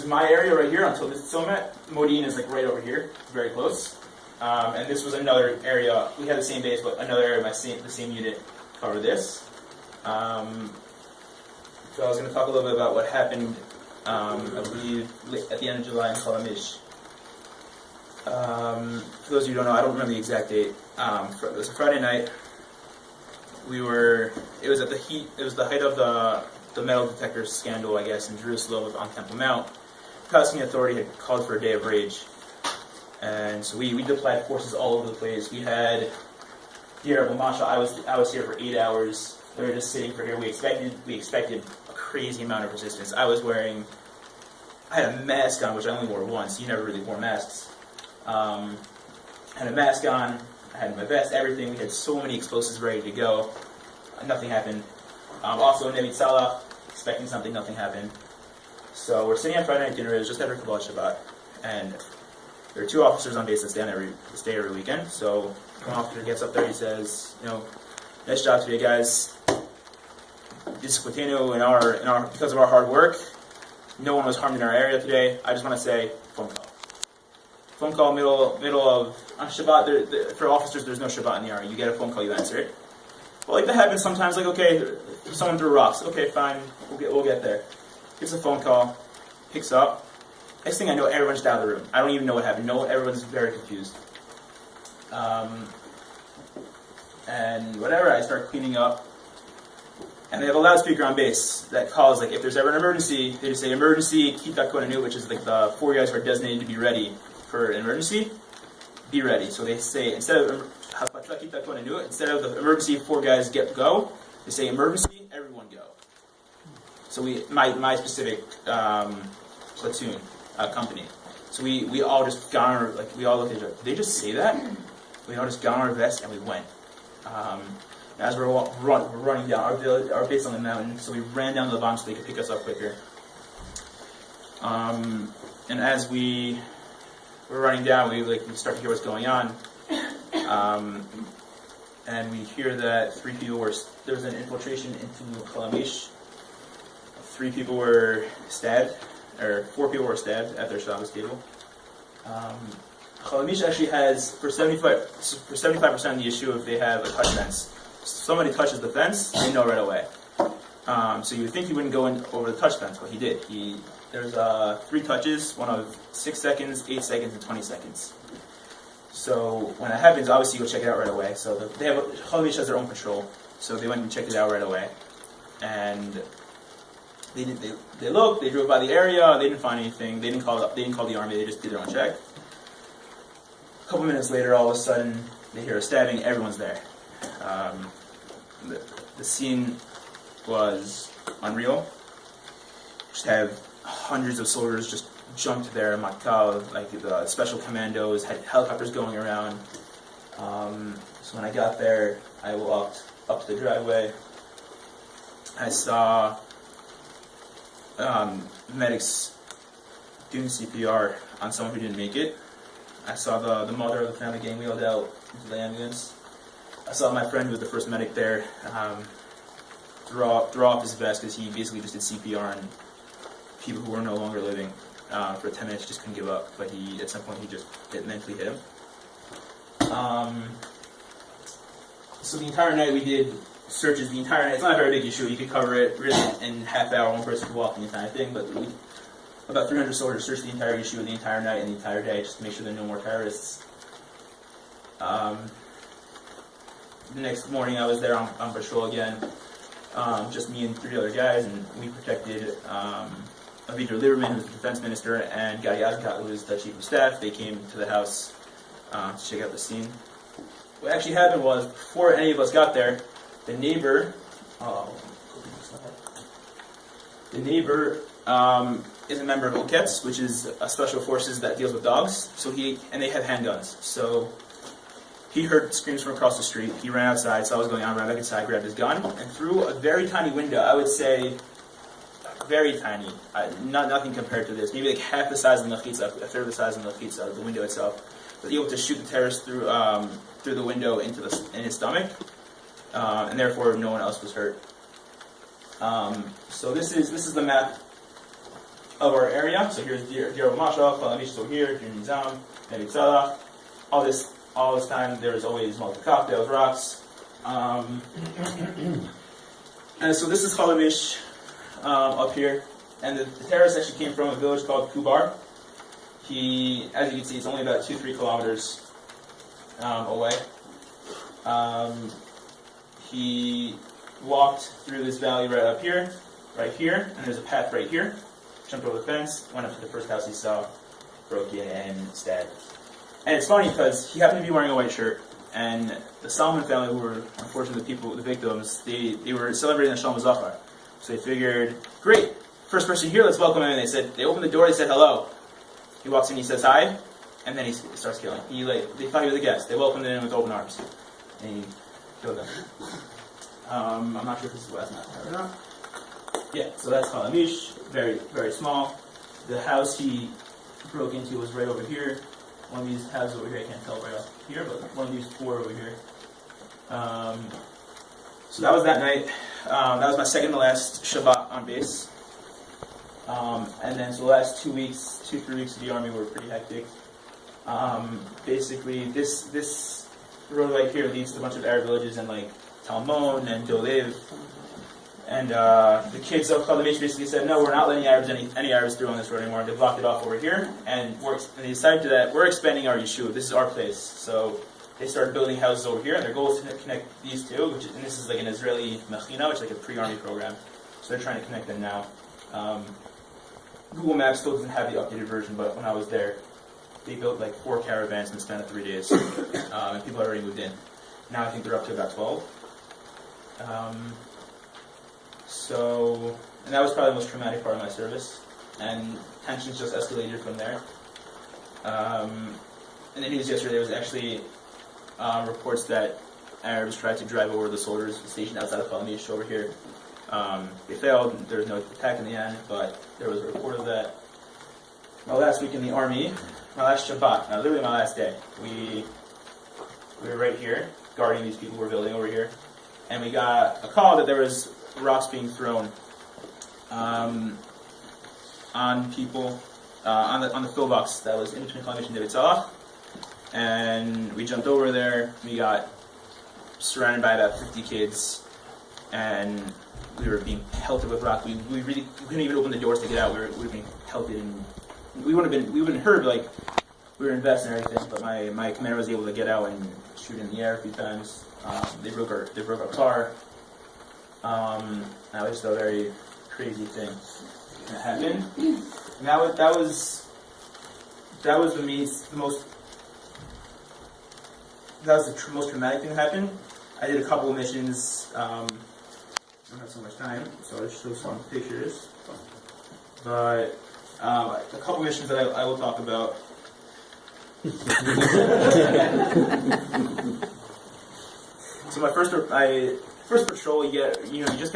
is my area right here until this Somet. Modine is like right over here, very close. And this was another area. We had the same base, but another area, the same unit covered this. So I was going to talk a little bit about what happened, I believe, at the end of July in Khalamish. For those of you who don't know, I don't remember the exact date. It was a Friday night. It was at the heat. It was the height of the metal detector scandal, I guess, in Jerusalem on Temple Mount. The Palestinian Authority had called for a day of rage, and so we deployed forces all over the place. We had here at Lamasha. I was here for 8 hours. We were just sitting for here. We expected a crazy amount of resistance. I had a mask on, which I only wore once. You never really wore masks. I had a mask on. I had my vest, everything. We had so many explosives ready to go. Nothing happened. Also, Nevi Salah, expecting something, nothing happened. So we're sitting at Friday night dinner. It was just after Kabbalah Shabbat, and there are 2 officers on base that stay every weekend. So one officer gets up there. He says, nice job today, guys. This is because of our hard work. No one was harmed in our area today. I just want to say, phone call. Phone call middle of on Shabbat. For officers, there's no Shabbat in the army. You get a phone call, you answer it. Well, like that happens sometimes. Like, okay, someone threw rocks. Okay, fine, we'll get there. Gets a phone call, picks up. Next thing I know, everyone's down the room. I don't even know what happened. Everyone's very confused. And whatever, I start cleaning up. And they have a loudspeaker on base that calls, like, if there's ever an emergency, they just say, emergency, Kita Konanu, which is like the 4 guys who are designated to be ready for an emergency, be ready. So they say, instead of the emergency 4 guys go, they say emergency, everyone go. So my specific platoon, company. So we all just got on we all looked at each other. Did they just say that? We all just got on our vests and we went. As we're running down our base on the mountain, so we ran down to the bottom so they could pick us up quicker. And as we were running down, we start to hear what's going on, and we hear that there was an infiltration into Khalamish. 3 people were stabbed, or 4 people were stabbed at their Shabbos table. Khalamish actually has, for 75% of the issue, if they have a touch fence. Somebody touches the fence, they know right away. So you would think he wouldn't go over the touch fence, but he did. There's 3 touches, one of 6 seconds, 8 seconds, and 20 seconds. So when that happens, obviously you go check it out right away. So Khalamish has their own patrol, so they went and checked it out right away. And they looked, they drove by the area, they didn't find anything, they didn't call the army, they just did their own check. A couple minutes later, all of a sudden, they hear a stabbing, everyone's there. The scene was unreal. Just have hundreds of soldiers just jumped there, Matkal, like the special commandos, had helicopters going around. So when I got there, I walked up to the driveway. I saw medics doing CPR on someone who didn't make it. I saw the mother of the family getting wheeled out into the ambulance. I saw my friend who was the first medic there throw off his vest because he basically just did CPR on people who were no longer living for 10 minutes. Just couldn't give up, but at some point it mentally hit him. So the entire night we did searches. The entire night. It's not a very big issue. You could cover it really in half hour. One person could walk the entire thing, but about 300 soldiers searched the entire issue the entire night and the entire day just to make sure there are no more terrorists. The next morning I was there on patrol again, just me and 3 other guys, and we protected Avigdor Lieberman, who was the defense minister, and Gadi Azkat, who was the chief of staff. They came to the house to check out the scene. What actually happened was, before any of us got there, the neighbor is a member of Oketz, which is a special forces that deals with dogs. And they have handguns. So he heard screams from across the street. He ran outside, saw what was going on, ran back inside, grabbed his gun, and through a very tiny window, I would say very tiny, nothing compared to this, maybe like half the size of the Mechitza, a third of the size of the Mechitza, the window itself, was able to shoot the terrorist through the window in his stomach, and therefore no one else was hurt. So this is the map of our area. So here's Deir Mashal, Kol Hamish is over here, Deir Nizam, Nevi Tzalach. All this time, there was always multiple cocktails, rocks. And so this is Kol Hamish up here. And the terrorist actually came from a village called Kubar. He, as you can see, it's only about 2-3 kilometers away. He walked through this valley right up here, and there's a path right here. Jumped over the fence, went up to the first house he saw, broke in, and stabbed. And it's funny because he happened to be wearing a white shirt, and the Salman family, who were unfortunately the victims, they were celebrating the Shalom Zachar. So they figured, great, first person here, let's welcome him. And they opened the door, they said hello. He walks in, he says hi, and then he starts killing. They thought he was a guest. They welcomed him in with open arms, and he killed them. I'm not sure if this is last night or not. Yeah, so that's Kol Hamish, very, very small. The house he broke into was right over here. One of these houses over here, I can't tell right off here, but one of these 4 over here. So that was that night. That was my second to last Shabbat on base. And then so the last 2 weeks, 2-3 weeks of the army were pretty hectic. Basically, this road right here leads to a bunch of Arab villages and like Talmon and Dolev. And the kids of Kol Hamish basically said, no, we're not letting any Arabs through on this road anymore. They blocked it off over here, and they decided that we're expanding our yeshuv. This is our place. So they started building houses over here, and their goal is to connect these two, and this is like an Israeli mechina, which is like a pre-army program. So they're trying to connect them now. Google Maps still doesn't have the updated version, but when I was there, they built like 4 caravans in the span of 3 days, and people had already moved in. Now I think they're up to about 12. And that was probably the most traumatic part of my service, and tensions just escalated from there. In the news yesterday, there was actually reports that Arabs tried to drive over the soldiers stationed outside of Kol Hamish over here. They failed. There was no attack in the end, but there was a report of that. My last week in the army, my last Shabbat, literally my last day, we were right here, guarding these people who were building over here, and we got a call that there was rocks being thrown on people, on the pillbox that was in between Kol Hamish and Nevi Tzalach, and we jumped over there. We got surrounded by about 50 kids, and we were being pelted with rock. We couldn't even open the doors to get out. We were being pelted, and we wouldn't have been hurt, like we were in vests and everything. But my commander was able to get out and shoot in the air a few times. They broke our car. That was just a very crazy thing that happened. And that was the most traumatic thing that happened. I did a couple of missions. I don't have so much time, so I'll just show some pictures. But a couple of missions that I will talk about. So my first patrol, you just